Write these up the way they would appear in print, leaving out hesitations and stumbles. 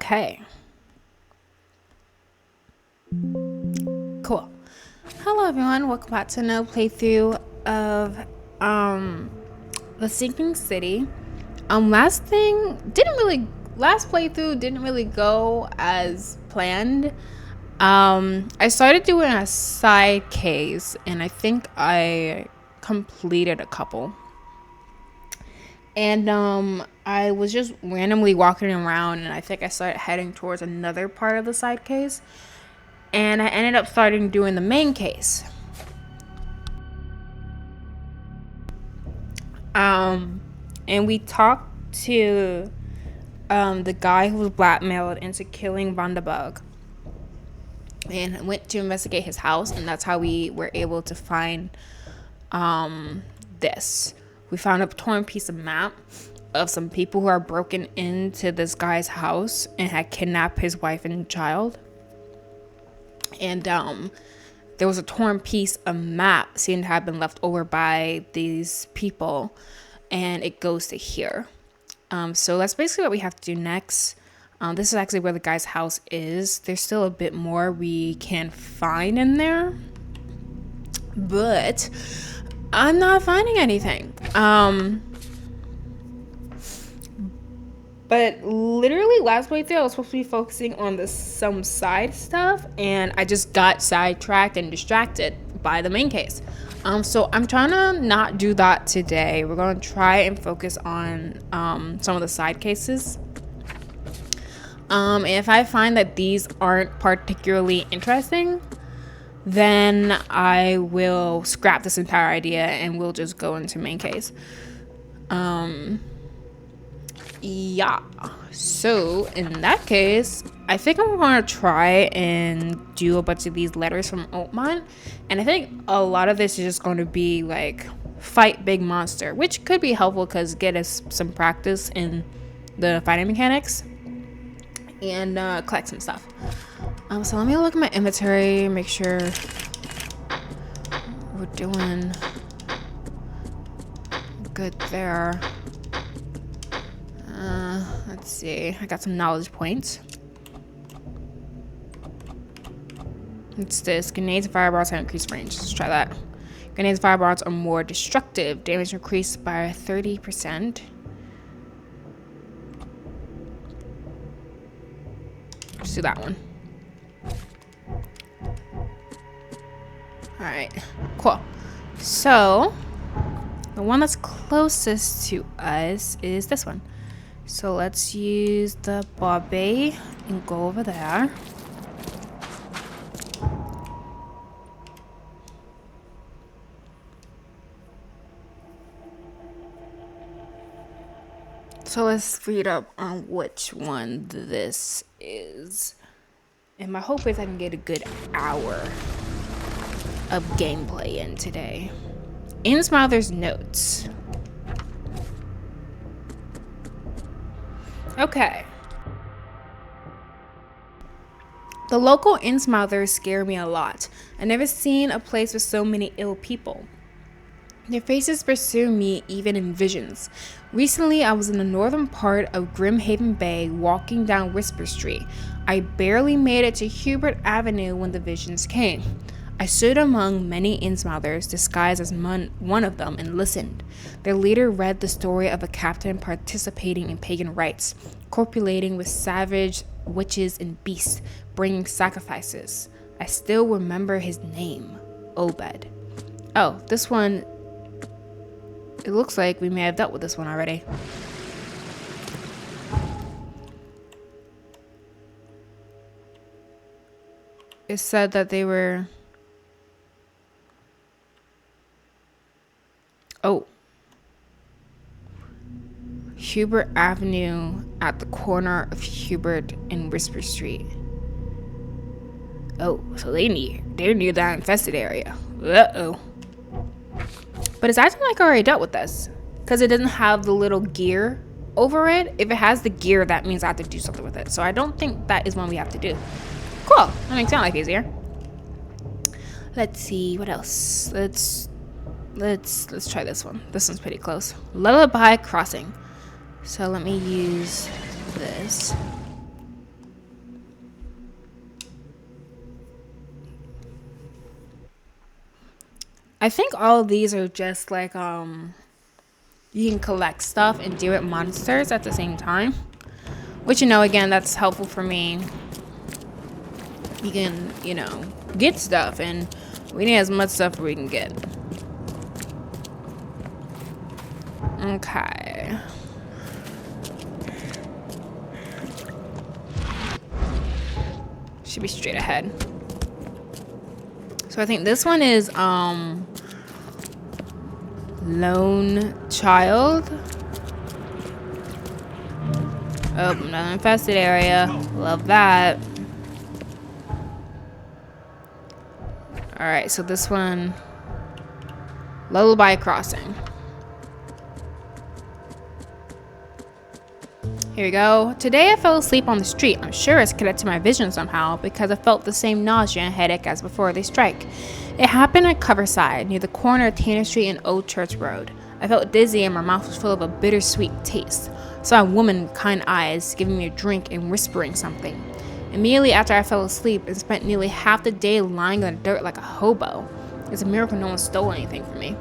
Okay. Cool. Hello everyone, welcome back to another playthrough of The Sinking City. Last playthrough didn't really go as planned. I started doing a side case and I think I completed a couple. And I was just randomly walking around and I think I started heading towards another part of the side case. And I ended up starting doing the main case. And we talked to the guy who was blackmailed into killing Vandenberg, and went to investigate his house, and that's how we were able to find this. We found a torn piece of map of some people who are broken into this guy's house and had kidnapped his wife and child. And there was a torn piece of map seen to have been left over by these people, and it goes to here. So that's basically what we have to do next. This is actually where the guy's house is. There's still a bit more we can find in there, but I'm not finding anything. But literally last playthrough, I was supposed to be focusing on some side stuff, and I just got sidetracked and distracted by the main case. So I'm trying to not do that today. We're going to try and focus on some of the side cases. And if I find that these aren't particularly interesting, then I will scrap this entire idea and we'll just go into main case. Yeah, so in that case, I think I'm gonna try and do a bunch of these letters from Oatmont, and I think a lot of this is just going to be like fight big monster, which could be helpful because get us some practice in the fighting mechanics and collect some stuff. So let me look at my inventory, make sure we're doing good there. Let's see. I got some knowledge points. What's this? Grenades and fireballs have increased range. Let's try that. Grenades and fireballs are more destructive. Damage increased by 30%. Let's do that one. Alright. Cool. So, the one that's closest to us is this one. So let's use the Bobby and go over there. So let's read up on which one this is. And my hope is I can get a good hour of gameplay in today. Innsmouther's notes. Okay. The local Innsmouthers scare me a lot. I've never seen a place with so many ill people. Their faces pursue me even in visions. Recently, I was in the northern part of Grimhaven Bay walking down Whisper Street. I barely made it to Hubert Avenue when the visions came. I stood among many Innsmouthers, disguised as one of them, and listened. Their leader read the story of a captain participating in pagan rites, copulating with savage witches and beasts, bringing sacrifices. I still remember his name, Obed. Oh, this one, it looks like we may have dealt with this one already. It said that they were... Oh. Hubert Avenue at the corner of Hubert and Whisper Street. Oh, so they're near that infested area. Uh-oh. But it's acting like I already dealt with this, because it doesn't have the little gear over it. If it has the gear, that means I have to do something with it. So I don't think that is one we have to do. Cool. That makes my life easier. Let's see. What else? Let's try this one. This one's pretty close. Lullaby Crossing. So let me use this. I think all of these are just like you can collect stuff and deal with monsters at the same time, which, you know, again, that's helpful for me. You can, you know, get stuff, and we need as much stuff as we can get. Okay. Should be straight ahead. So I think this one is Lone Child. Oh, another infested area. Love that. Alright, so this one, Lullaby Crossing. Here we go. Today I fell asleep on the street. I'm sure it's connected to my vision somehow because I felt the same nausea and headache as before they strike. It happened at Coverside, near the corner of Tanner Street and Old Church Road. I felt dizzy and my mouth was full of a bittersweet taste. I saw a woman with kind eyes giving me a drink and whispering something. Immediately after I fell asleep and spent nearly half the day lying in the dirt like a hobo. It's a miracle no one stole anything from me.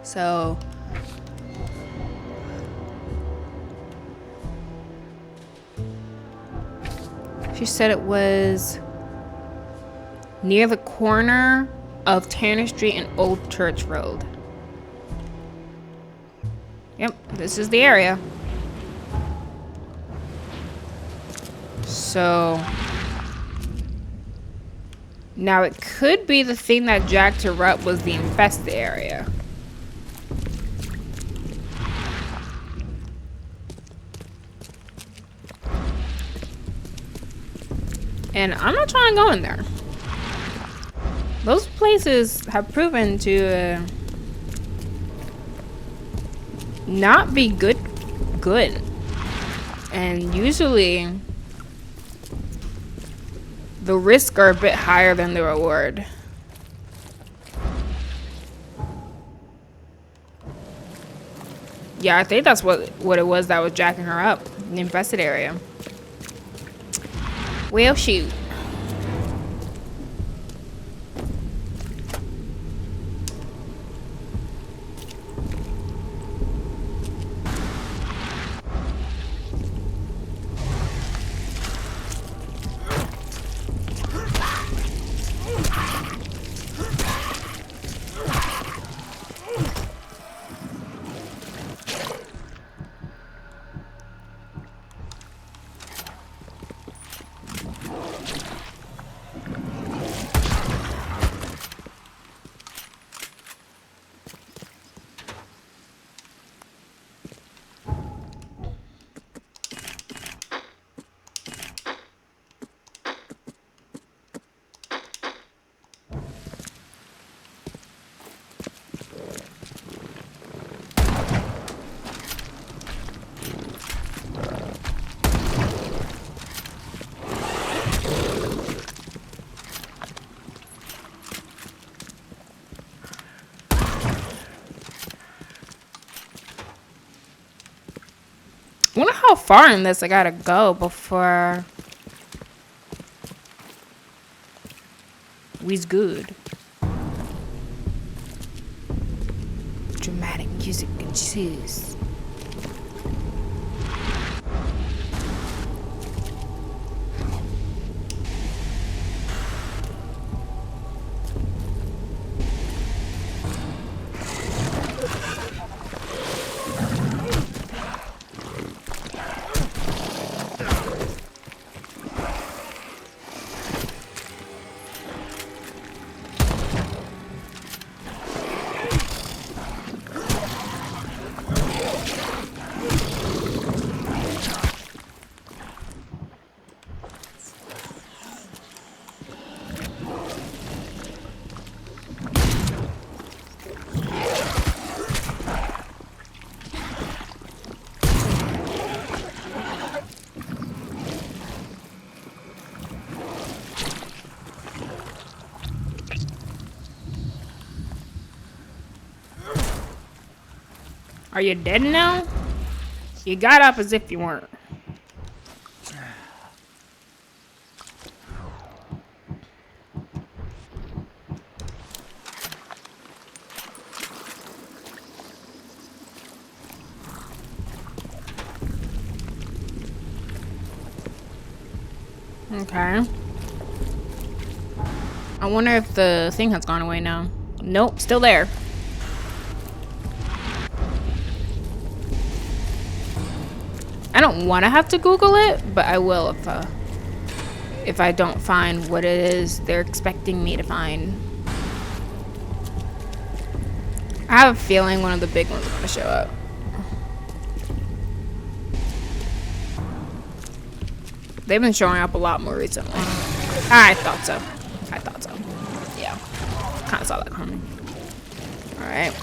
So she said it was near the corner of Tanner Street and Old Church Road. Yep, this is the area. So now it could be the thing that jacked her up was the infested area. And I'm not trying to go in there. Those places have proven to not be good. And usually the risks are a bit higher than the reward. Yeah, I think that's what it was that was jacking her up. The infested area. Well, shoot. I wonder how far in this I gotta go before we's good. Dramatic music ensues. Are you dead now? You got up as if you weren't. Okay. I wonder if the thing has gone away now. Nope, still there. I don't want to have to Google it, but I will if I don't find what it is they're expecting me to find. I have a feeling one of the big ones are going to show up. They've been showing up a lot more recently. I thought so. I thought so. Yeah. Kind of saw that coming. Alright.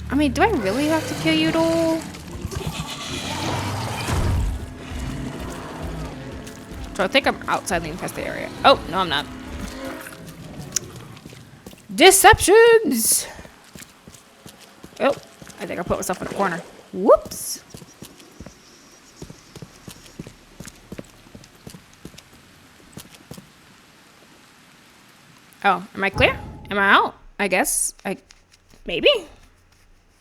I mean, do I really have to kill you though? So I think I'm outside the infested area. Oh, no, I'm not. Deceptions! Oh, I think I put myself in a corner. Whoops. Oh, am I clear? Am I out? I guess. Maybe?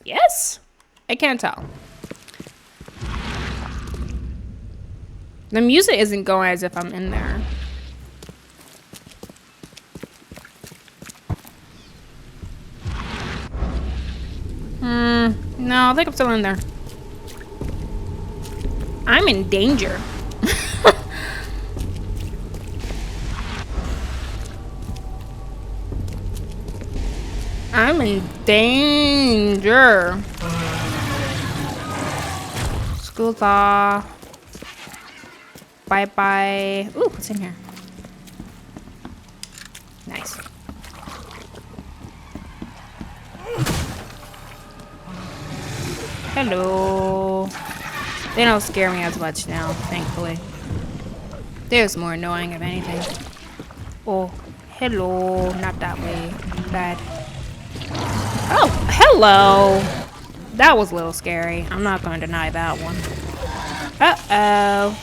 Yes? I can't tell. The music isn't going as if I'm in there. No, I think I'm still in there. I'm in danger. I'm in danger. School's off. Bye-bye. Ooh, what's in here? Nice. Hello. They don't scare me as much now, thankfully. They're just more annoying, if anything. Oh, hello. Not that way. Bad. Oh, hello. That was a little scary. I'm not going to deny that one. Uh-oh.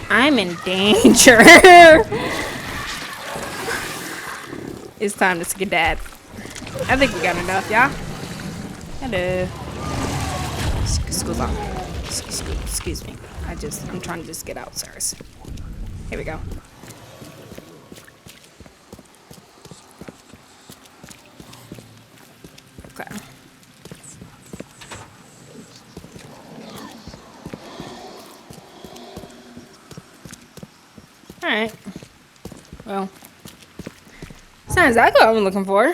I'm in danger. It's time to skedaddle. I think we got enough, yeah? Hello. Excuse me. I'm trying to just get out, sirs. Here we go. Okay. Alright. Well. It's not exactly what I'm looking for.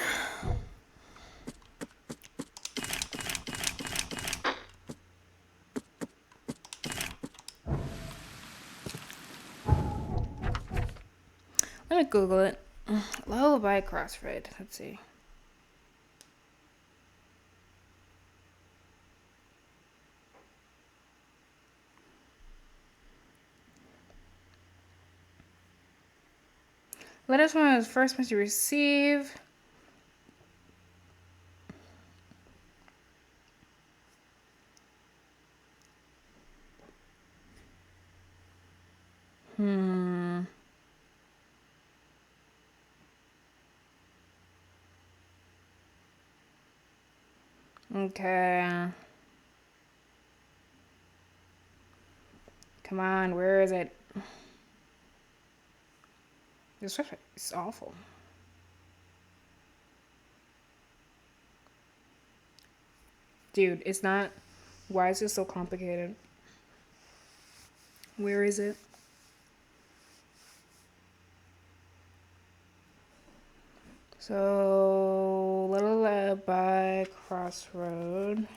Let me Google it. Lullaby Crossroad. Let's see. Letters from his first message receive. Okay. Come on, where is it? This website is awful. Dude, it's not. Why is this so complicated? Where is it? So, Lullaby Crossroad.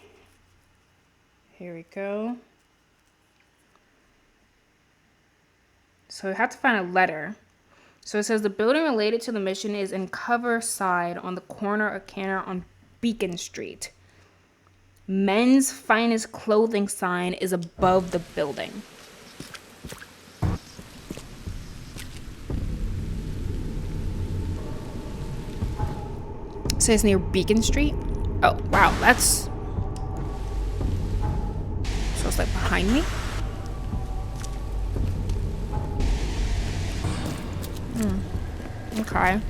Here we go. So we have to find a letter. So it says the building related to the mission is in Cover Side on the corner of Canner on Beacon Street. Men's Finest Clothing sign is above the building. It says near Beacon Street. Oh, wow, that's... So it's like behind me? Okay.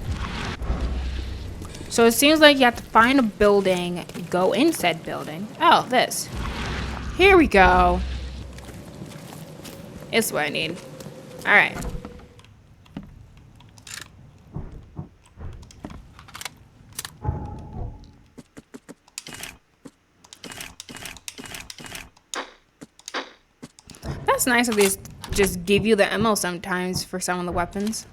So it seems like you have to find a building, go in said building. Oh, this. Here we go. It's what I need. Alright. That's nice that they just give you the ammo sometimes for some of the weapons.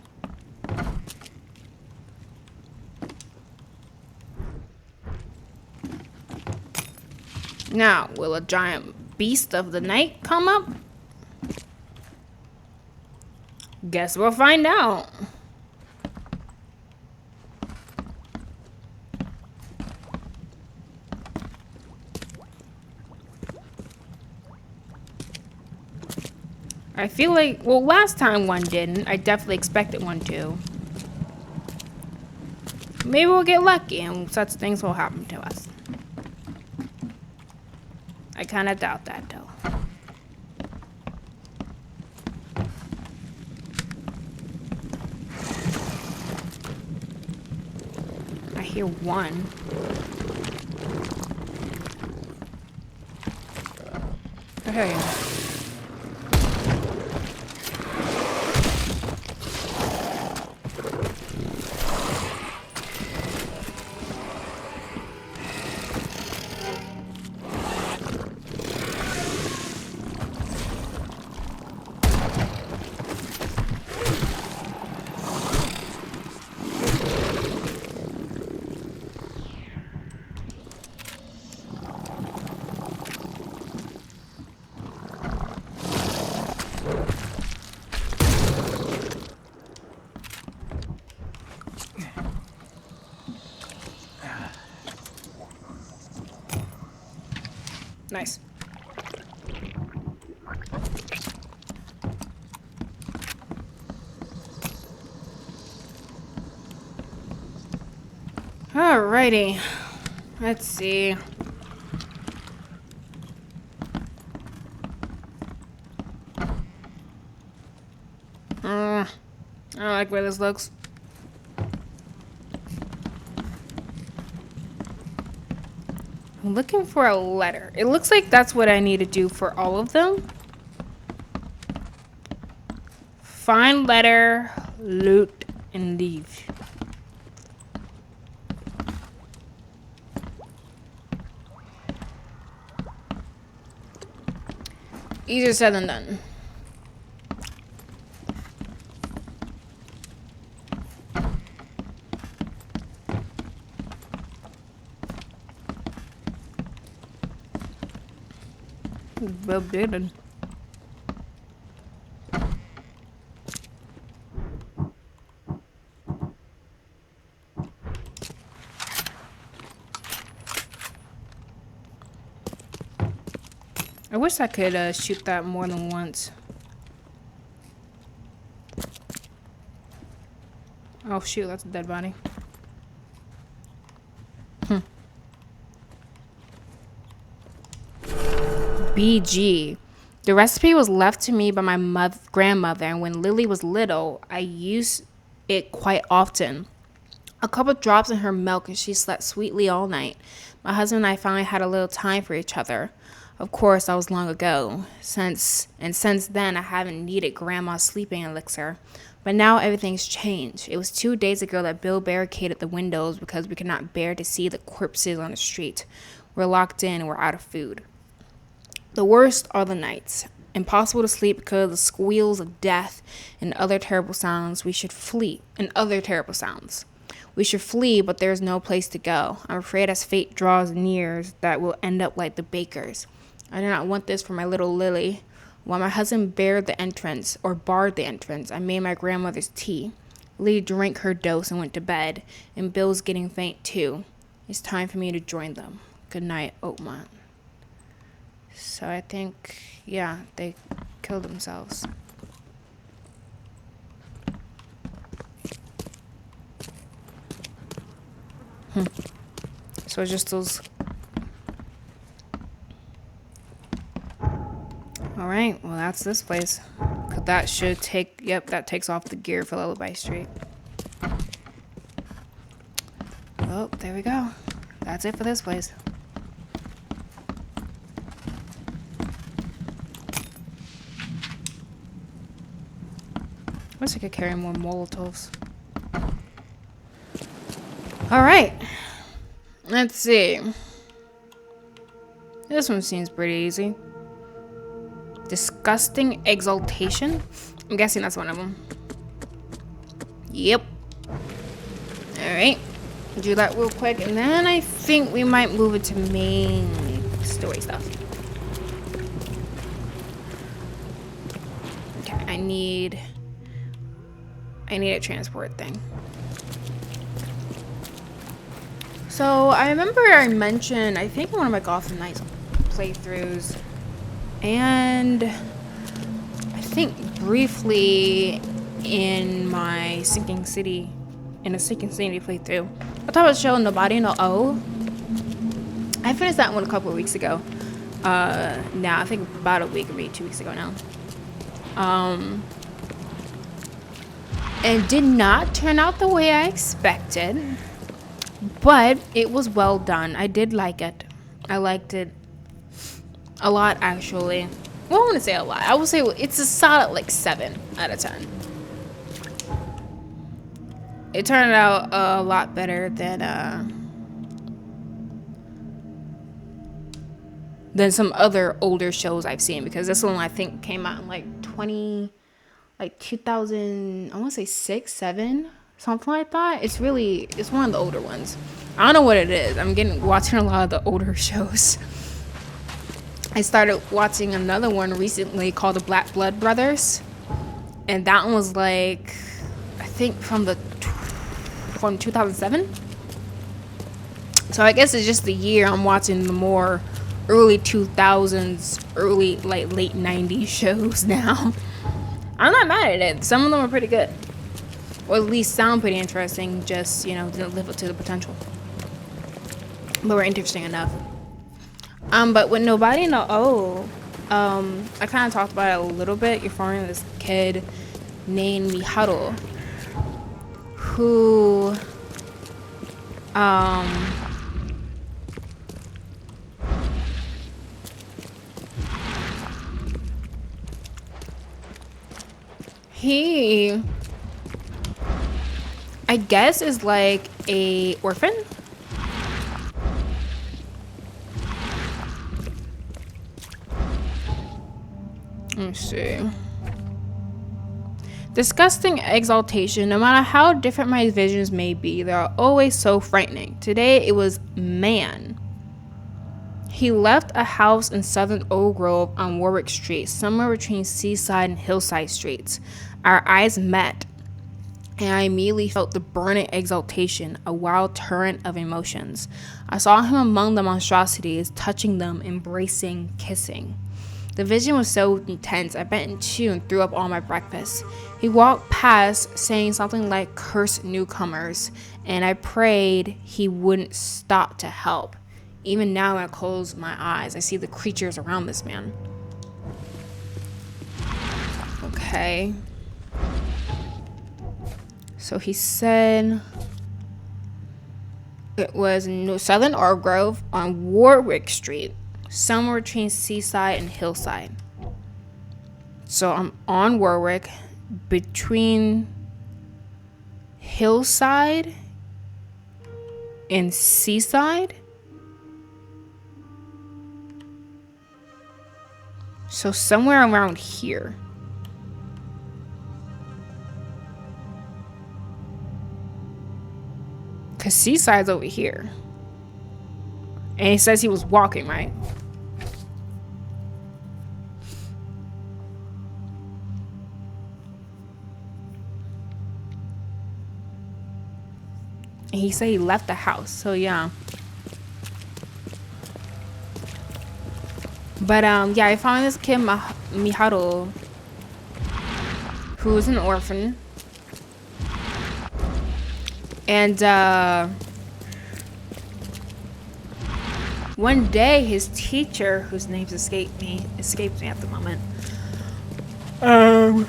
Now, will a giant beast of the night come up? Guess we'll find out. I feel like, well, last time one didn't. I definitely expected one to. Maybe we'll get lucky and such things will happen to us. I kind of doubt that, though. I hear one. Okay. Nice. Alrighty. Let's see. I don't like where this looks. I'm looking for a letter. It looks like that's what I need to do for all of them. Find letter, loot, and leave. Easier said than done. Well done. I wish I could shoot that more than once. Oh shoot, that's a dead body. BG. The recipe was left to me by my grandmother, and when Lily was little, I used it quite often. A couple drops in her milk and she slept sweetly all night. My husband and I finally had a little time for each other. Of course, that was long ago. Since then, I haven't needed grandma's sleeping elixir. But now everything's changed. It was 2 days ago that Bill barricaded the windows because we could not bear to see the corpses on the street. We're locked in and we're out of food. The worst are the nights. Impossible to sleep because of the squeals of death and other terrible sounds. We should flee, but there's no place to go. I'm afraid as fate draws near that we'll end up like the bakers. I do not want this for my little Lily. While my husband barred the entrance, I made my grandmother's tea. Lily drank her dose and went to bed, and Bill's getting faint too. It's time for me to join them. Good night, Oakmont. So I think, yeah, they killed themselves. So it's just those. Alright, well that's this place. That should take, yep, that takes off the gear for Lullaby Street. Well, there we go. That's it for this place. wish I could carry more Molotovs. Alright. Let's see. This one seems pretty easy. Disgusting exaltation. I'm guessing that's one of them. Yep. Alright. Do that real quick, and then I think we might move it to mainly story stuff. Okay, I need a transport thing. So I remember I mentioned, I think in one of my Gotham Knights playthroughs, and I think briefly in my Sinking City playthrough, I thought I was showing Nobody No O. I finished that one a couple of weeks ago. Now I think about a week or maybe 2 weeks ago now. It did not turn out the way I expected, but it was well done. I did like it. I liked it a lot, actually. Well, I wouldn't say a lot. I would say it's a solid like 7 out of 10. It turned out a lot better than some other older shows I've seen, because this one I think came out in like 2000, I want to say 6, 7, something like that. It's one of the older ones. I don't know what it is. I'm watching a lot of the older shows. I started watching another one recently called The Black Blood Brothers, and that one was like, I think from 2007. So I guess it's just the year I'm watching the more early 2000s, late 90s shows now. I'm not mad at it. Some of them are pretty good, or at least sound pretty interesting. Just, didn't live up to the potential, but were interesting enough. But with Nobody No O, I kind of talked about it a little bit. You're following this kid named Miharu, who he, I guess, is like a orphan. Let's see. Disgusting exaltation. No matter how different my visions may be, they are always so frightening. Today it was man. He left a house in southern Old Grove on Warwick Street, somewhere between Seaside and Hillside Streets. Our eyes met, and I immediately felt the burning exaltation, a wild torrent of emotions. I saw him among the monstrosities, touching them, embracing, kissing. The vision was so intense, I bent in two and threw up all my breakfast. He walked past, saying something like "cursed newcomers," and I prayed he wouldn't stop to help. Even now, when I close my eyes, I see the creatures around this man. Okay. So he said it was in Southern Old Grove on Warwick Street, somewhere between Seaside and Hillside. So I'm on Warwick, between Hillside and Seaside. So somewhere around here. Because Seaside's over here. And he says he was walking, right? And he said he left the house. So yeah. But yeah, I found this kid Miharu, who's an orphan. And one day his teacher, whose name's escapes me at the moment, or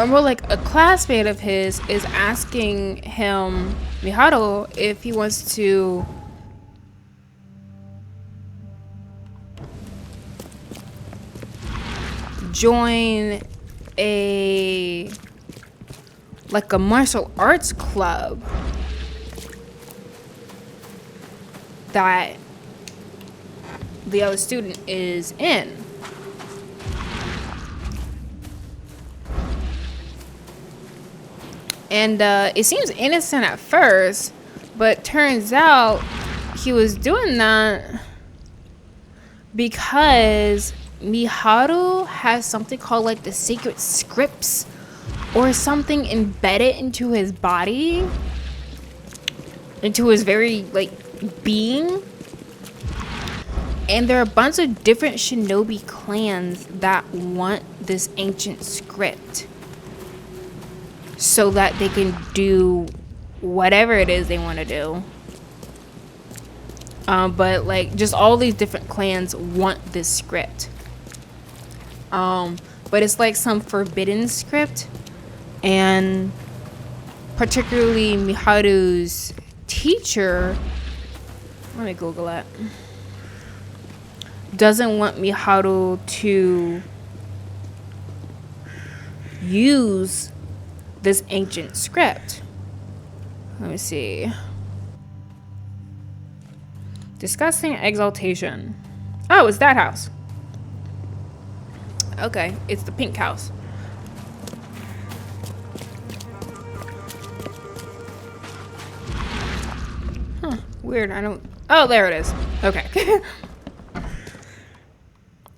more like a classmate of his, is asking him, Miharu, if he wants to join a like a martial arts club that the other student is in. And it seems innocent at first, but turns out he was doing that because Miharu has something called like the secret scripts or something embedded into his body, into his very like being. And there are a bunch of different shinobi clans that want this ancient script so that they can do whatever it is they want to do. But like just all these different clans want this script. But it's like some forbidden script, and particularly Miharu's teacher, let me Google it, doesn't want Miharu to use this ancient script. Let me see. Disgusting exaltation. Oh, it's that house. Okay, it's the pink house. Huh, weird. I don't. Oh, there it is. Okay.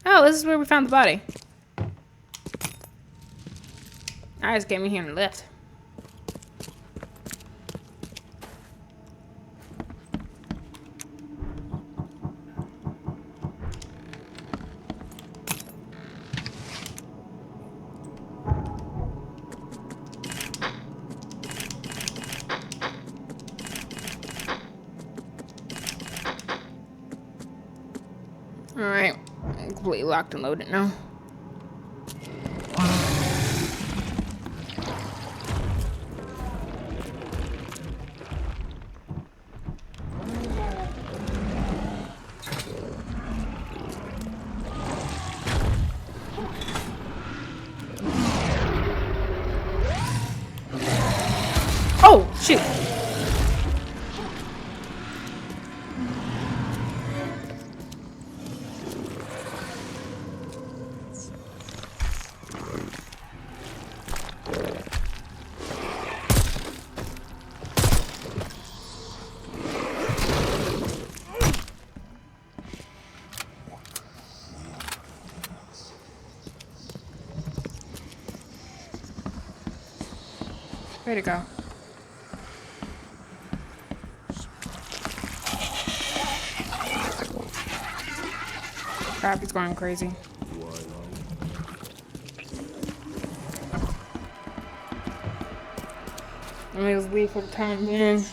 Oh, this is where we found the body. I just came in here and left. Alright, completely locked and loaded now. Oh, shoot. Way to go. Crap, he's going crazy. Let me just leave for the time being.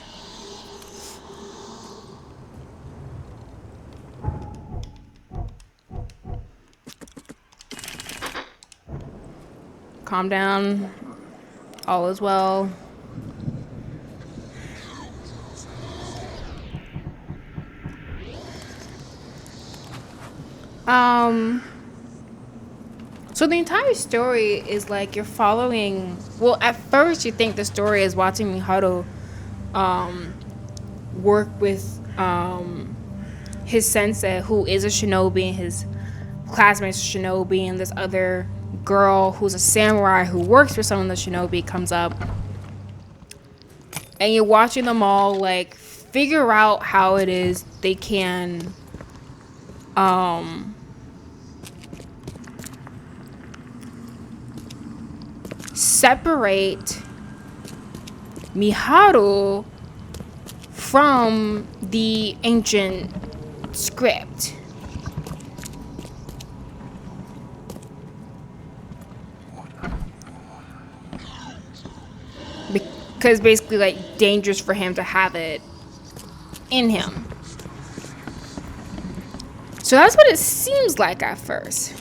Calm down. All is well. So the entire story is like you're following, well, at first you think the story is watching Miharu work with his sensei, who is a shinobi, and his classmates shinobi, and this other girl who's a samurai who works for some of the shinobi comes up, and you're watching them all like figure out how it is they can separate Miharu from the ancient script. Because basically, like, dangerous for him to have it in him. So that's what it seems like at first.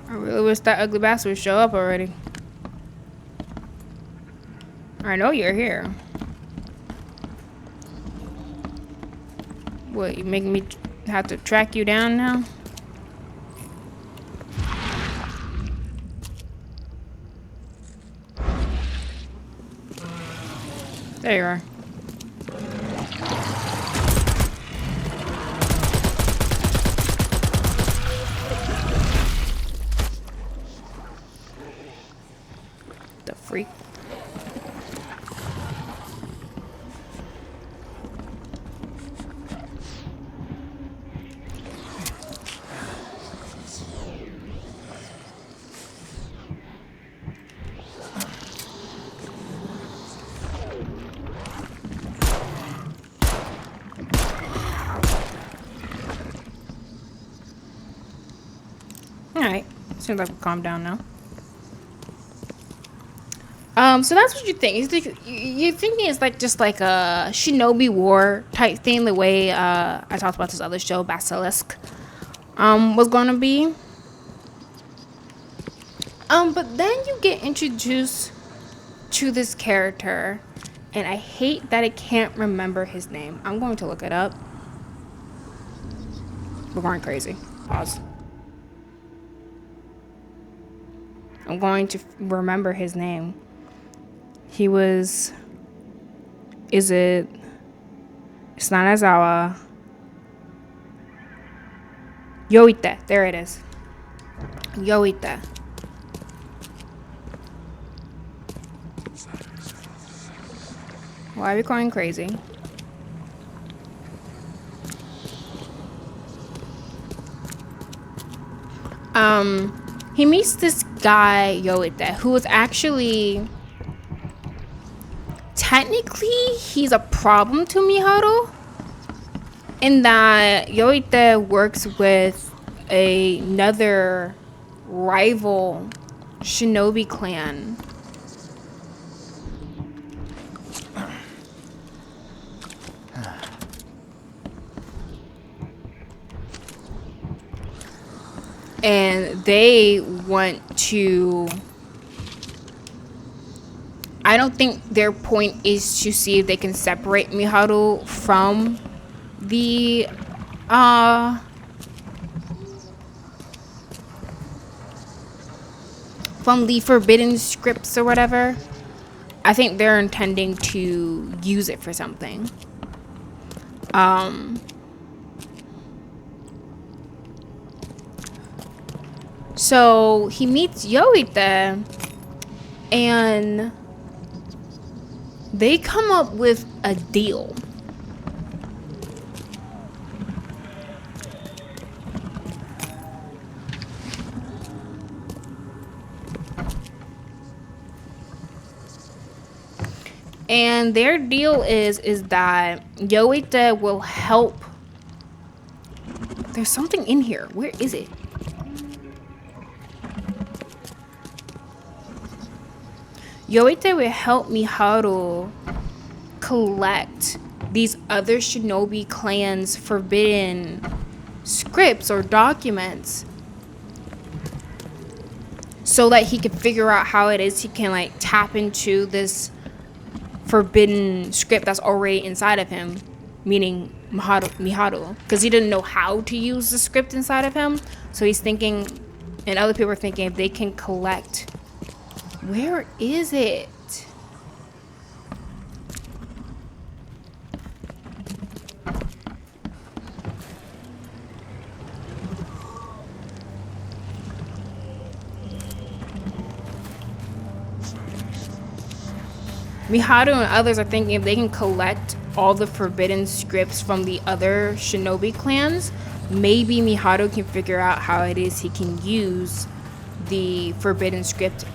I really wish that ugly bastard would show up already. I know you're here. What, you making me have to track you down now? There you are. The freak. Alright. Seems like we'll calm down now. So that's what you think. You're thinking it's like just like a Shinobi War type thing, the way I talked about this other show, Basilisk, was gonna be. But then you get introduced to this character, and I hate that I can't remember his name. I'm going to look it up. We're going crazy. Pause. I'm going to remember his name. He was... It's not Aizawa. Yoite. There it is. Yoite. Why are we going crazy? He meets this guy, Yoite, who is actually... Technically, he's a problem to Miharu. In that Yoite works with another rival shinobi clan. And they want to... I don't think their point is to see if they can separate Miharu from the forbidden scripts or whatever. I think they're intending to use it for something. So he meets Yoite, and they come up with a deal. And their deal is that Yoite will help. There's something in here. Where is it? Yoite will help Miharu collect these other shinobi clans' forbidden scripts or documents so that he can figure out how it is he can like tap into this forbidden script that's already inside of him, meaning Miharu, because he didn't know how to use the script inside of him. So he's thinking, and other people are thinking, if they can collect... Where is it? Miharu and others are thinking if they can collect all the forbidden scripts from the other shinobi clans, maybe Miharu can figure out how it is he can use the forbidden script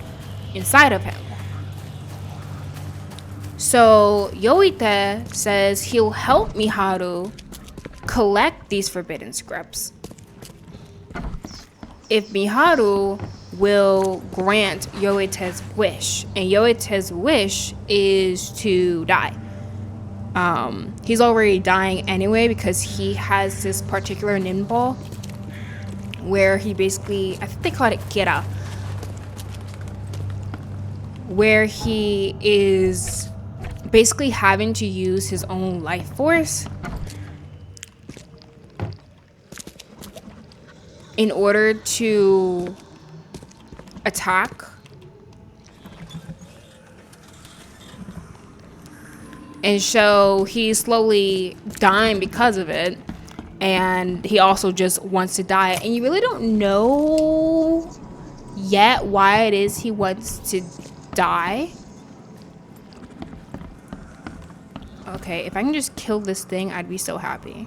inside of him. So Yoite says he'll help Miharu collect these forbidden scripts if Miharu will grant Yoite's wish. And Yoite's wish is to die. He's already dying anyway because he has this particular ninball where he basically, I think they called it Kira, where he is basically having to use his own life force in order to attack. And so he's slowly dying because of it. And he also just wants to die. And you really don't know yet why it is he wants to die. Okay, if I can just kill this thing, I'd be so happy.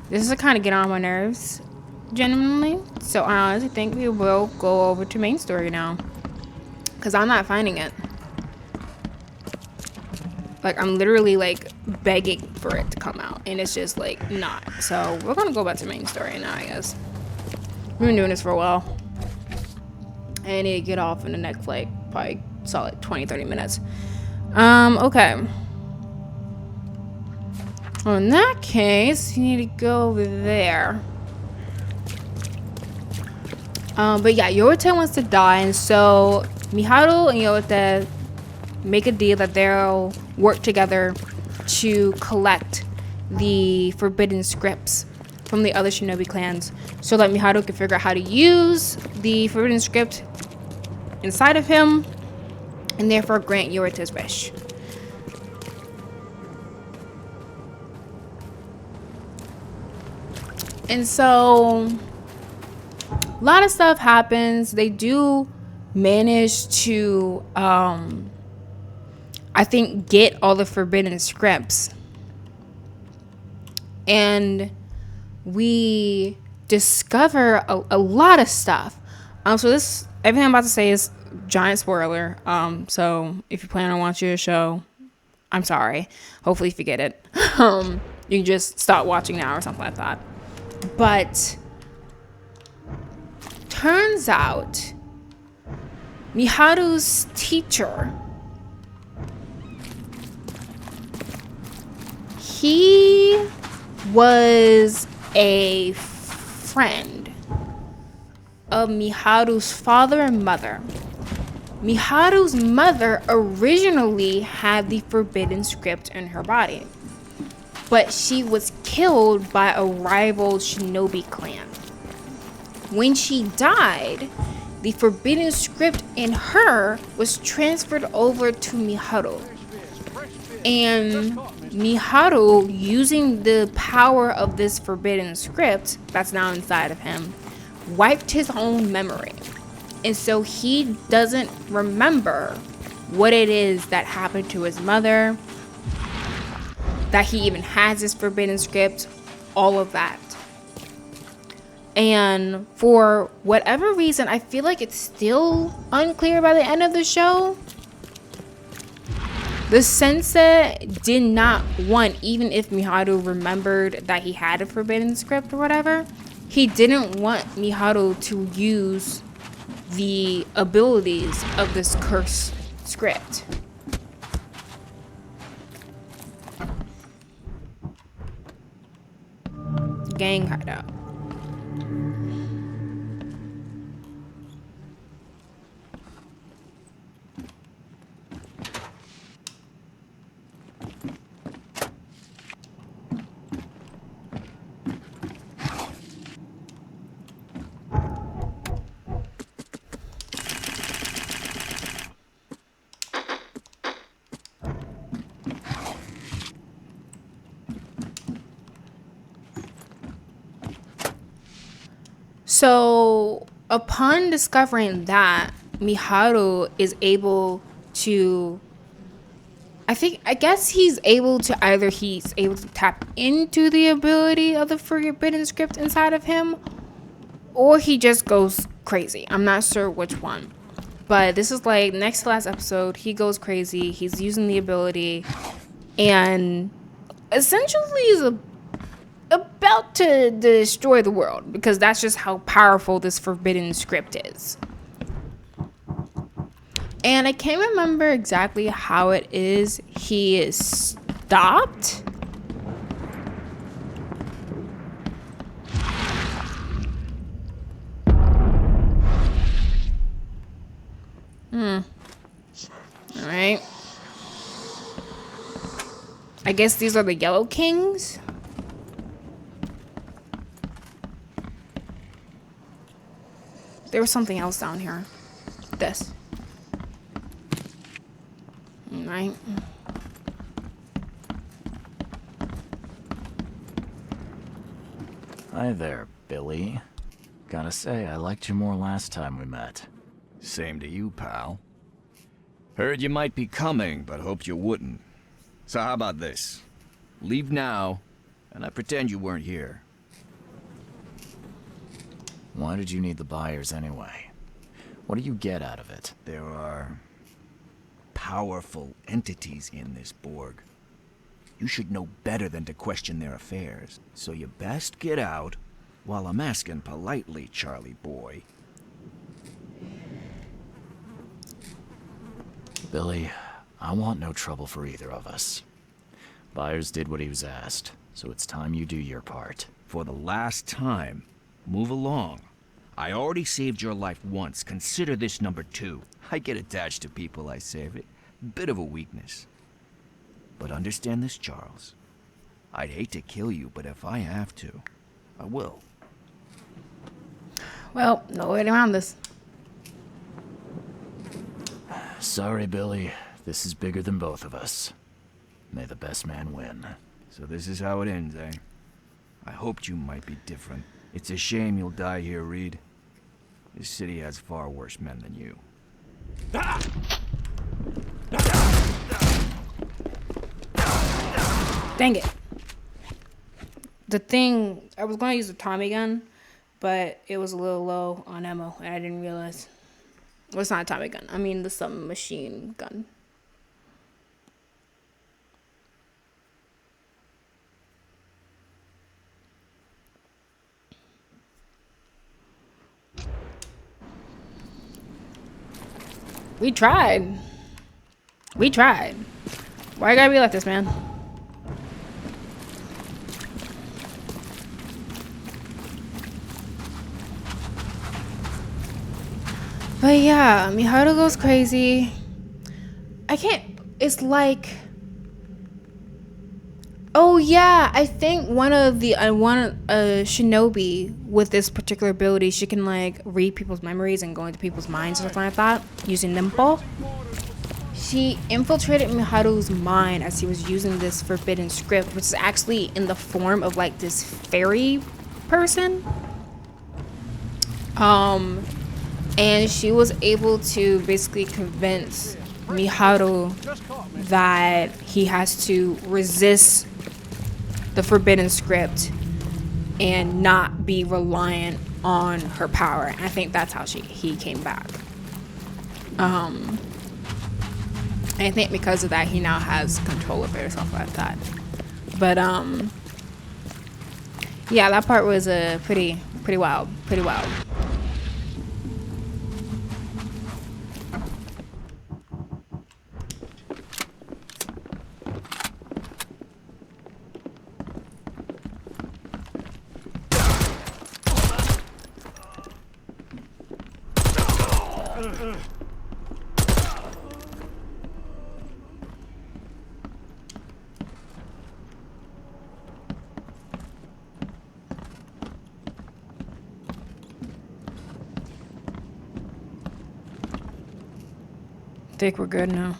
This is kind of get on my nerves, genuinely. So I honestly think we will go over to main story now, because I'm not finding it. Like, I'm literally like begging for it to come out, and it's just like not. So we're gonna go back to main story now, I guess. We've been doing this for a while. I need to get off in the next like probably solid 20-30 minutes. Okay. Well, in that case, you need to go over there. But yeah, Yorite wants to die, and so Miharu and Yorite make a deal that they'll work together to collect the forbidden scripts from the other shinobi clans so that Miharu can figure out how to use the forbidden script inside of him and therefore grant Yorite's wish. And so a lot of stuff happens. They do manage to I think get all the forbidden scripts, and we discover a lot of stuff. So this, everything I'm about to say is giant spoiler. So if you plan on watching a show, I'm sorry. Hopefully you forget it. You can just stop watching now or something like that. But turns out Miharu's teacher, he was a friend of Miharu's father and mother. Miharu's mother originally had the forbidden script in her body, but she was killed by a rival shinobi clan. When she died, the forbidden script in her was transferred over to Miharu. And Miharu, using the power of this forbidden script that's now inside of him, wiped his own memory. And so he doesn't remember what it is that happened to his mother, that he even has this forbidden script, all of that. And for whatever reason, I feel like it's still unclear by the end of the show. The sensei did not want, even if Miharu remembered that he had a forbidden script or whatever, he didn't want Miharu to use the abilities of this cursed script. Gang hideout. So upon discovering that, Miharu is able to, I guess he's able to, either he's able to tap into the ability of the forbidden script inside of him, or he just goes crazy. I'm not sure which one. But this is like next to last episode, he goes crazy, he's using the ability, and essentially is about to destroy the world, because that's just how powerful this forbidden script is. And I can't remember exactly how it is he is stopped. All right. I guess these are the Yellow Kings. There was something else down here. This. All right. Hi there, Billy. Gotta say, I liked you more last time we met. Same to you, pal. Heard you might be coming, but hoped you wouldn't. So how about this? Leave now, and I pretend you weren't here. Why did you need the buyers anyway? What do you get out of it? There are powerful entities in this Borg. You should know better than to question their affairs, so you best get out while I'm asking politely, Charlie boy. Billy, I want no trouble for either of us. Byers did what he was asked, so it's time you do your part. For the last time, move along. I already saved your life once. Consider this number 2. I get attached to people I save. It bit of a weakness. But understand this, Charles. I'd hate to kill you, but if I have to, I will. Well, no way around this. Sorry, Billy. This is bigger than both of us. May the best man win. So this is how it ends, eh? I hoped you might be different. It's a shame you'll die here, Reed. This city has far worse men than you. Dang it. The thing, I was going to use a Tommy gun, but it was a little low on ammo, and I didn't realize. Well, it's not a Tommy gun. I mean the submachine gun. We tried. We tried. Why you gotta be like this, man? But yeah, Miharu goes crazy. I can't. It's like. Oh yeah, I think one shinobi with this particular ability, she can like read people's memories and go into people's minds or something like that using Nimpo. She infiltrated Miharu's mind as he was using this forbidden script, which is actually in the form of like this fairy person. And she was able to basically convince Miharu that he has to resist the forbidden script and not be reliant on her power. And I think that's how he came back. And I think because of that, he now has control of it or something like that. But yeah, that part was pretty wild. Pretty wild. I think we're good now.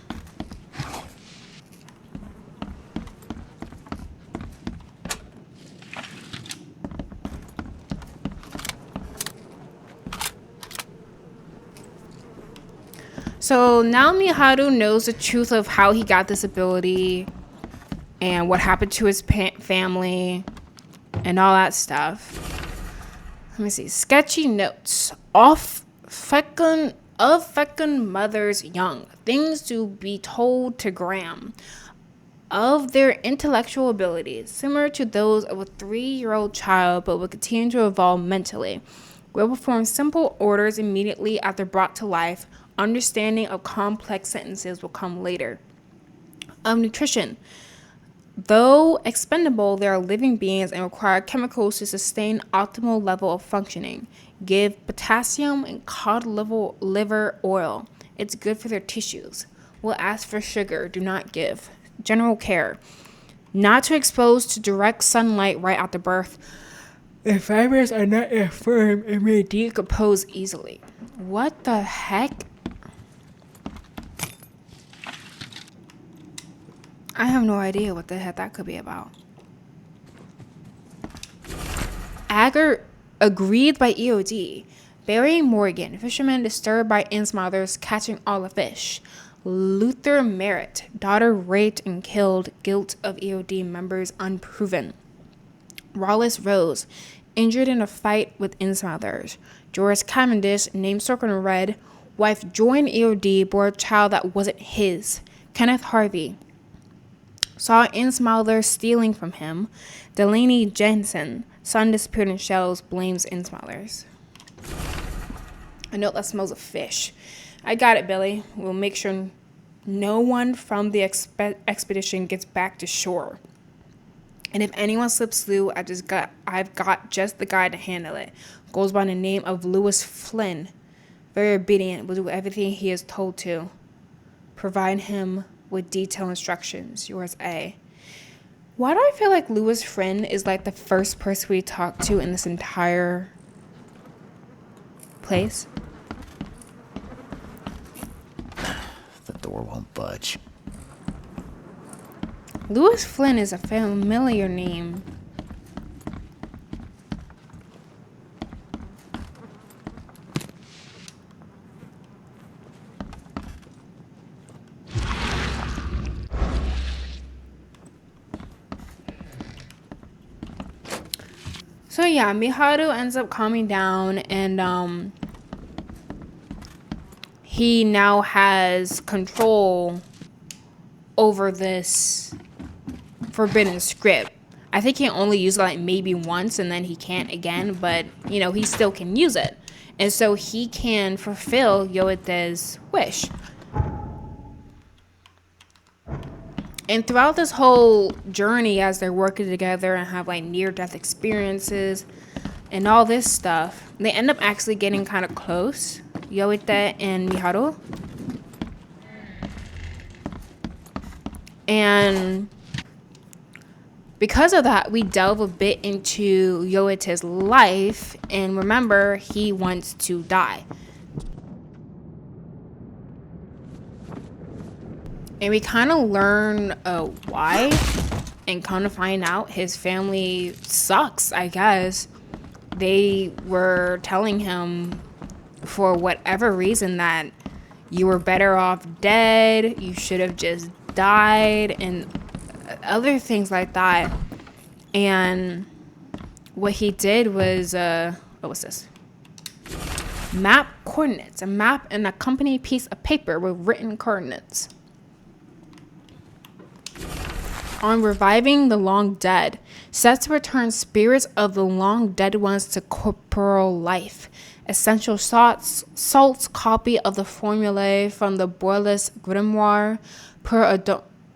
So now Miharu knows the truth of how he got this ability and what happened to his family and all that stuff. Let me see. Sketchy notes. Of fecund mothers young. Things to be told to Graham. Of their intellectual abilities, similar to those of a 3-year-old child, but will continue to evolve mentally. Will perform simple orders immediately after brought to life. Understanding of complex sentences will come later. Of nutrition. Though expendable, they are living beings and require chemicals to sustain optimal level of functioning. Give potassium and cod liver oil. It's good for their tissues. Will ask for sugar. Do not give. General care. Not to expose to direct sunlight right after birth. The fibers are not yet firm and may decompose easily. What the heck? I have no idea what the heck that could be about. Agar agreed by EOD. Barry Morgan, fisherman disturbed by Innsmouthers catching all the fish. Luther Merritt, daughter raped and killed, guilt of EOD members unproven. Wallace Rose, injured in a fight with Innsmouthers. Joris Cavendish, name circled in red, wife joined EOD, bore a child that wasn't his. Kenneth Harvey, saw Innsmouthers stealing from him. Delaney Jensen, son disappeared in shells, blames Innsmouthers. A note that smells of fish. I got it, Billy. We'll make sure no one from the expedition gets back to shore. And if anyone slips through, I've got just the guy to handle it. Goes by the name of Lewis Flynn. Very obedient, will do everything he is told to. Provide him with detailed instructions. Yours, A. Why do I feel like Lewis Flynn is like the first person we talked to in this entire place? The door won't budge. Lewis Flynn is a familiar name. So yeah, Miharu ends up calming down, and he now has control over this forbidden script. I think he can only use it like maybe once and then he can't again, but you know, he still can use it. And so he can fulfill Yoete's wish. And throughout this whole journey, as they're working together and have like near-death experiences and all this stuff, they end up actually getting kind of close, Yoete and Miharu. And because of that, we delve a bit into Yoete's life. And remember, he wants to die. And we kind of learn why, and kind of find out his family sucks, I guess. They were telling him for whatever reason that you were better off dead, you should have just died, and other things like that. And what he did was, what was this? Map coordinates. A map and a company piece of paper with written coordinates. On reviving the long dead, set to return spirits of the long dead ones to corporal life. Essential salts copy of the formulae from the Borless Grimoire per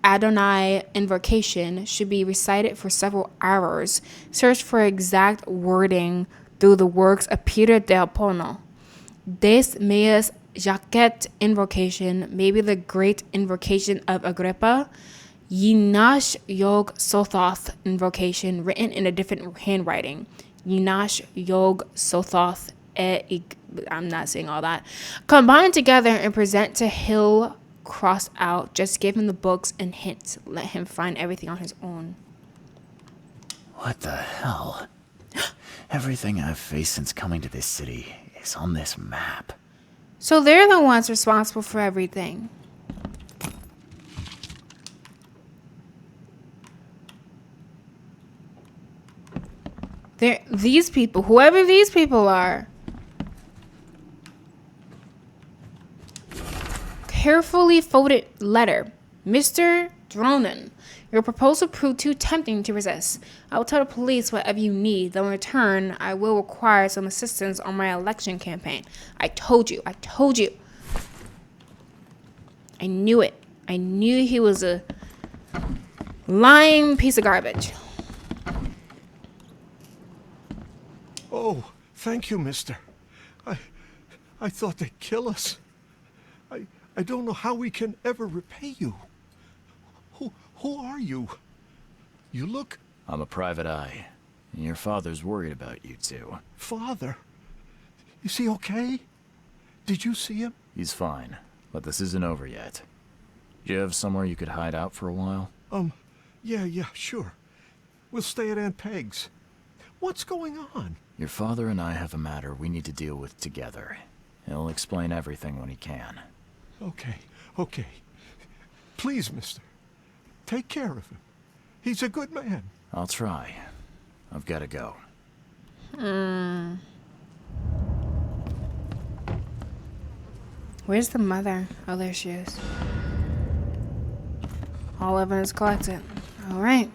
Adonai invocation should be recited for several hours. Search for exact wording through the works of Peter Del Pono. Des Meas Jacquet invocation, maybe the great invocation of Agrippa. Yinash Yog Sothoth invocation, written in a different handwriting. Yinash Yog Sothoth. I'm not saying all that. Combined together and present to Hill, cross out. Just give him the books and hints. Let him find everything on his own. What the hell? Everything I've faced since coming to this city is on this map. So they're the ones responsible for everything. These people, whoever these people are, carefully folded letter. Mr. Dronen, your proposal proved too tempting to resist. I will tell the police whatever you need, though in return, I will require some assistance on my election campaign. I told you. I knew it. I knew he was a lying piece of garbage. Oh, thank you, mister. I thought they'd kill us. I don't know how we can ever repay you. Who are you? You look... I'm a private eye, and your father's worried about you two. Father? Is he okay? Did you see him? He's fine, but this isn't over yet. Do you have somewhere you could hide out for a while? Yeah, sure. We'll stay at Aunt Peg's. What's going on? Your father and I have a matter we need to deal with together. He'll explain everything when he can. Okay. Please, mister. Take care of him. He's a good man. I'll try. I've got to go. Where's the mother? Oh, there she is. All evidence collected. All right.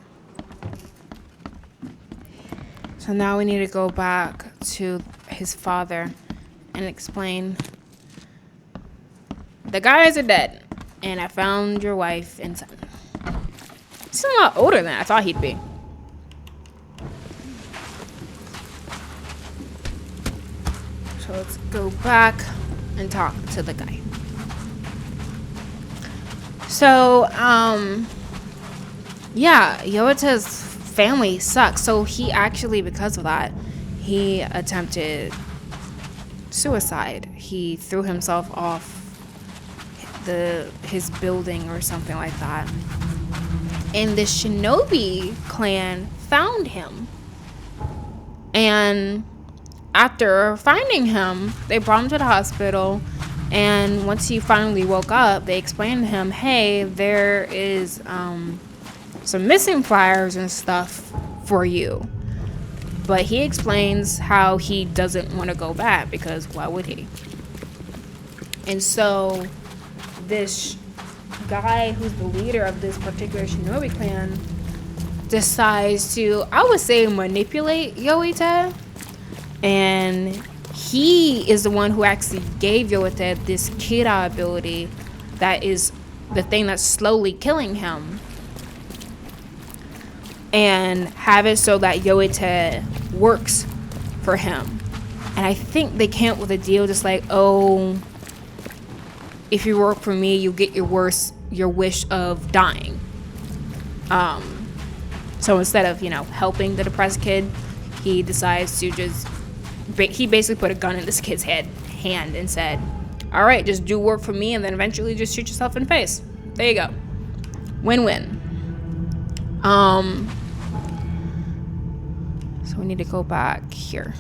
So now we need to go back to his father and explain. The guys are dead, and I found your wife and son. He's a lot older than I thought he'd be. So let's go back and talk to the guy. So, yeah, Yoita's family sucks. So he actually, because of that, he attempted suicide. He threw himself off his building or something like that. And the Shinobi clan found him. And after finding him, they brought him to the hospital. And once he finally woke up, they explained to him, hey, there is some missing flyers and stuff for you. But he explains how he doesn't want to go back, because why would he? And so this guy who's the leader of this particular Shinobi clan decides to, I would say, manipulate Yoita. And he is the one who actually gave Yoita this Kira ability that is the thing that's slowly killing him. And have it so that Yoita works for him. And I think they came up with a deal just like, oh, if you work for me, you get your wish of dying. So instead of, helping the depressed kid, he decides to just, he basically put a gun in this kid's hand and said, all right, just do work for me, and then eventually just shoot yourself in the face. There you go. Win-win. So we need to go back here.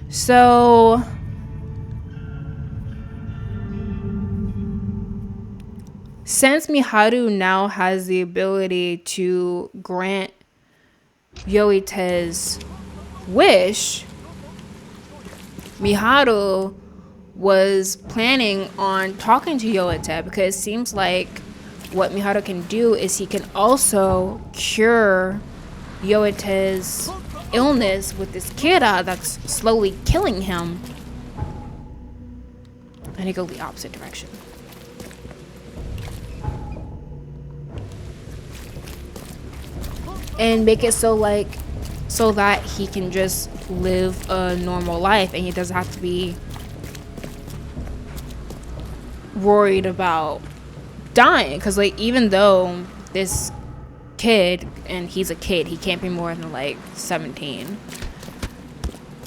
So since Miharu now has the ability to grant Yoita's wish, Miharu was planning on talking to Yoita, because it seems like what Miharu can do is he can also cure Yoita's illness with this Kira that's slowly killing him. And he go the opposite direction. And make it so that he can just live a normal life, and he doesn't have to be worried about dying. Because even though this kid, and he's a kid, he can't be more than 17,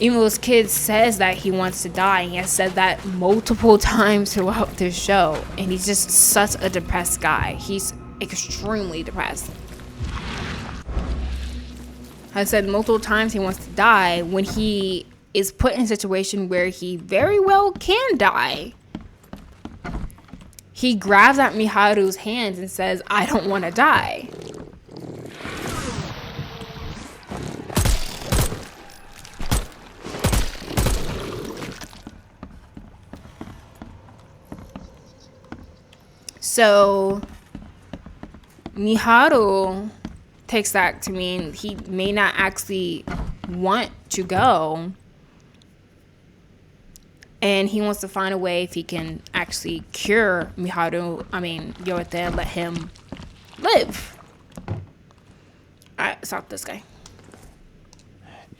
even though this kid says that he wants to die, and he has said that multiple times throughout this show, and he's just such a depressed guy. He's extremely depressed. I said multiple times he wants to die, when he is put in a situation where he very well can die. He grabs at Miharu's hands and says, I don't want to die. So Miharu takes that to mean he may not actually want to go, and he wants to find a way if he can actually cure Yoita, and let him live. Alright, stop this guy.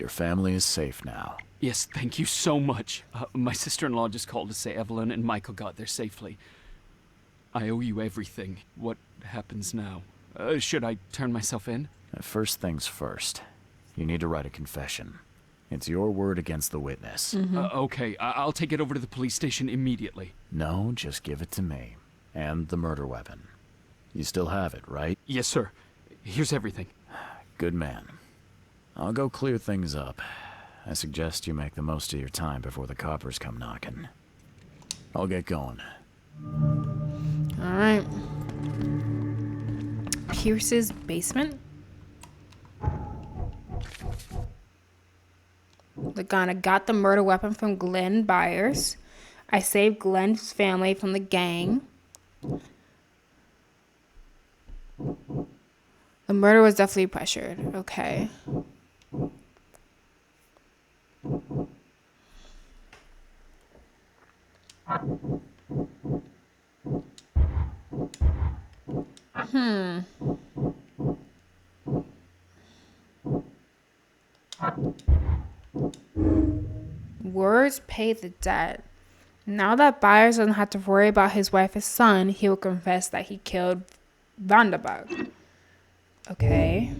Your family is safe now. Yes, thank you so much. My sister-in-law just called to say Evelyn and Michael got there safely. I owe you everything. What happens now? Should I turn myself in? First things first. You need to write a confession. It's your word against the witness. Okay, I'll take it over to the police station immediately. No, just give it to me. And the murder weapon. You still have it, right? Yes, sir. Here's everything. Good man. I'll go clear things up. I suggest you make the most of your time before the coppers come knocking. I'll get going. All right. Pierce's basement. I got the murder weapon from Glenn Byers. I saved Glenn's family from the gang. The murder was definitely pressured. Okay. Words pay the debt. Now that Byers doesn't have to worry about his wife and son, he will confess that he killed Vanderberg. Okay.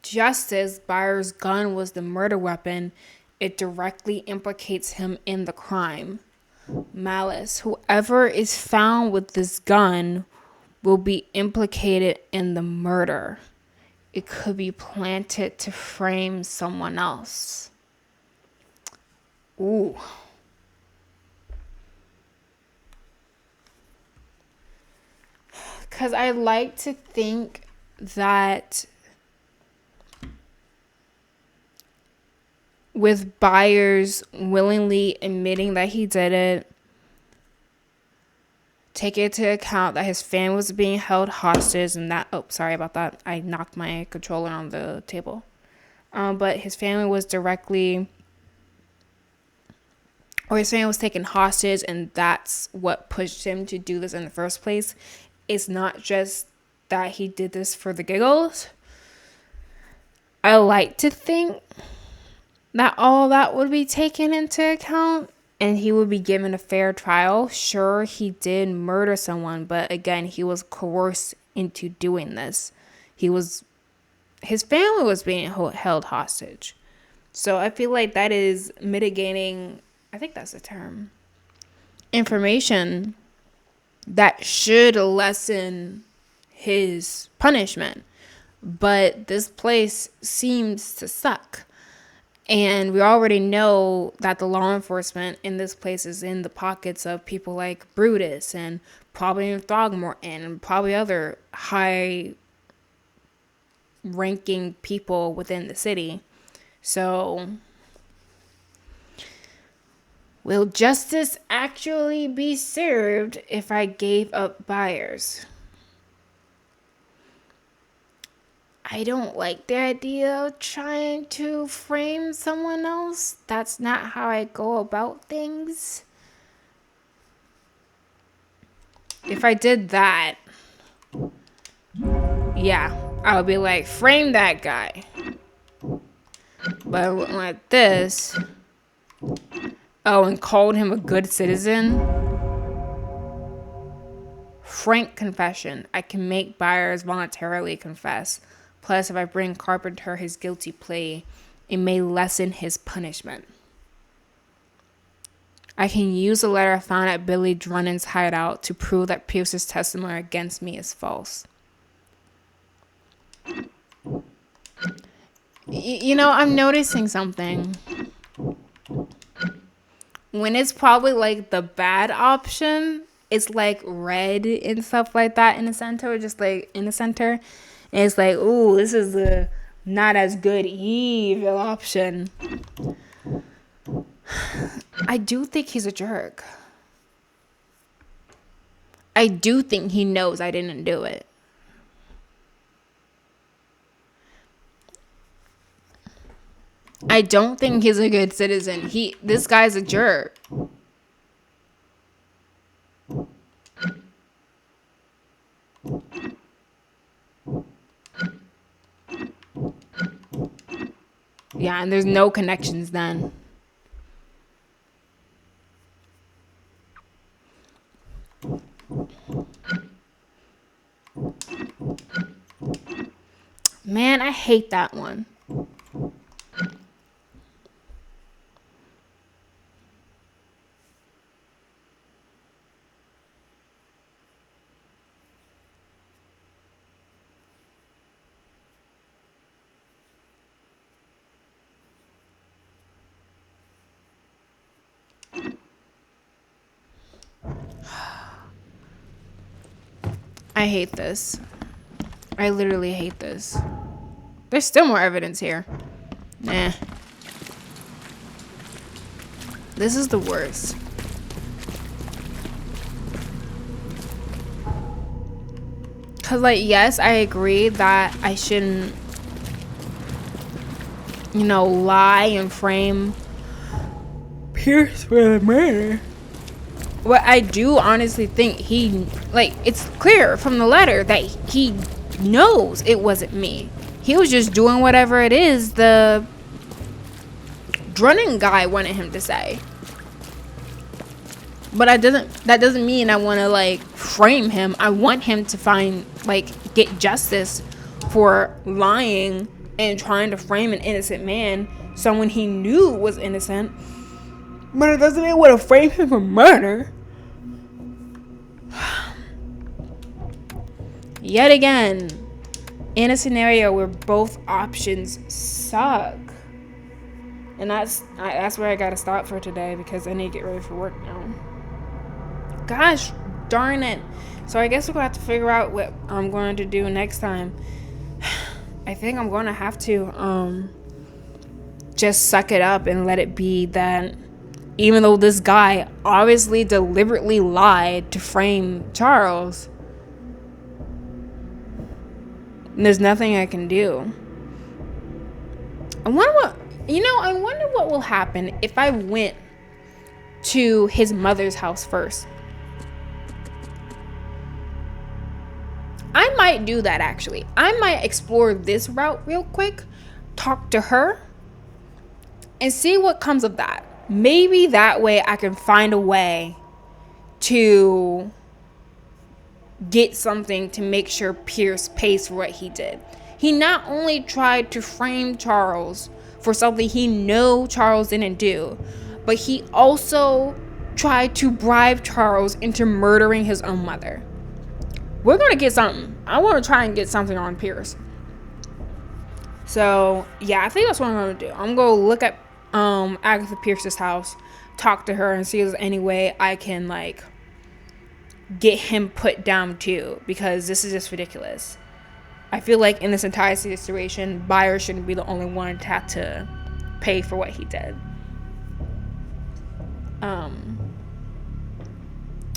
Just as Byers' gun was the murder weapon, it directly implicates him in the crime. Malice. Whoever is found with this gun will be implicated in the murder. It could be planted to frame someone else. Ooh. Because I like to think that with Byers willingly admitting that he did it, take into account that his family was being held hostage and that, oh, sorry about that. I knocked my controller on the table. But his family was directly, or his family was taken hostage, and that's what pushed him to do this in the first place. It's not just that he did this for the giggles. I like to think that all that would be taken into account and he would be given a fair trial. Sure, he did murder someone, but again, he was coerced into doing this. His family was being held hostage. So I feel like that is mitigating, I think that's the term, information that should lessen his punishment. But this place seems to suck. And we already know that the law enforcement in this place is in the pockets of people like Brutus and probably Throgmorton and probably other high-ranking people within the city. So, will justice actually be served if I gave up Byers? I don't like the idea of trying to frame someone else. That's not how I go about things. If I did that, yeah, I would be like, frame that guy. But I wouldn't like this. Oh, and called him a good citizen. Frank confession. I can make Byers voluntarily confess. Plus, if I bring Carpenter his guilty plea, it may lessen his punishment. I can use a letter found at Billy Drunen's hideout to prove that Pierce's testimony against me is false. You know, I'm noticing something. When it's probably like the bad option, it's like red and stuff like that in the center, or just like in the center. And it's like, ooh, this is the not as good evil option. I do think he's a jerk. I do think he knows I didn't do it. I don't think he's a good citizen. This guy's a jerk. Yeah, and there's no connections then. Man, I hate that one. I hate this. I literally hate this. There's still more evidence here. Nah. This is the worst. Cause like, yes, I agree that I shouldn't, you know, lie and frame Pierce for the murder. But I do honestly think he, like, it's clear from the letter that he knows it wasn't me. He was just doing whatever it is the Drennan guy wanted him to say. But that doesn't mean I want to, like, frame him. I want him to find, like, get justice for lying and trying to frame an innocent man, someone he knew was innocent. But it doesn't mean I want to frame him for murder. Yet again, in a scenario where both options suck. And that's where I gotta stop for today, because I need to get ready for work now. Gosh darn it. So I guess we're gonna have to figure out what I'm going to do next time. I think I'm gonna have to just suck it up and let it be that even though this guy obviously deliberately lied to frame Charles, there's nothing I can do. I wonder what will happen if I went to his mother's house first. I might do that, actually. I might explore this route real quick, talk to her, and see what comes of that. Maybe that way I can find a way to get something to make sure Pierce pays for what he did. He not only tried to frame Charles for something he knew Charles didn't do, but he also tried to bribe Charles into murdering his own mother. We're gonna get something. I want to try and get something on Pierce. So yeah, I think that's what I'm gonna do. I'm gonna look at Agatha Pierce's house, talk to her, and see if there's any way I can, like, get him put down too, because this is just ridiculous. I feel like in this entire situation, Byers shouldn't be the only one to have to pay for what he did.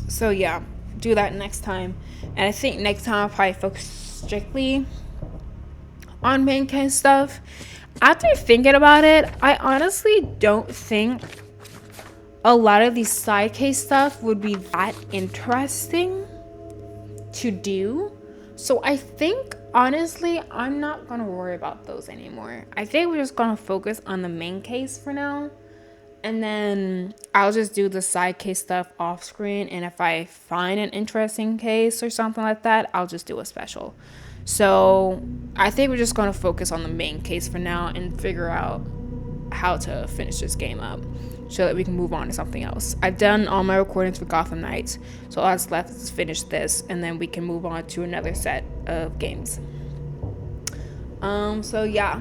So yeah, do that next time. And I think next time I'll probably focus strictly on main case stuff. After thinking about it, I honestly don't think a lot of these side case stuff would be that interesting to do. So I think, honestly, I'm not gonna worry about those anymore. I think we're just gonna focus on the main case for now. And then I'll just do the side case stuff off screen. And if I find an interesting case or something like that, I'll just do a special. So I think we're just going to focus on the main case for now and figure out how to finish this game up so that we can move on to something else. I've done all my recordings for Gotham Knights, so all that's left is finish this, and then we can move on to another set of games. So yeah.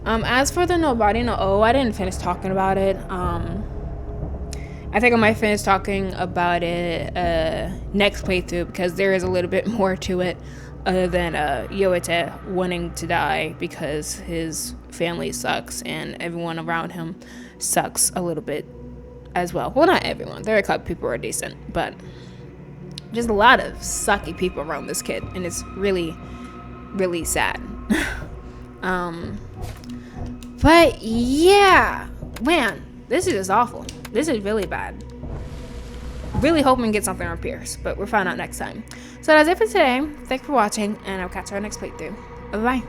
As for the Nobody No Oh, I didn't finish talking about it. I think I might finish talking about it next playthrough, because there is a little bit more to it other than Yoete wanting to die because his family sucks and everyone around him sucks a little bit as well. Well, not everyone. There are a couple people who are decent, but just a lot of sucky people around this kid, and it's really, really sad. But yeah, man, this is just awful. This is really bad. Really hoping to get something on Pierce, but we'll find out next time. So that's it for today. Thanks for watching, and I'll catch you on our next playthrough. Bye-bye.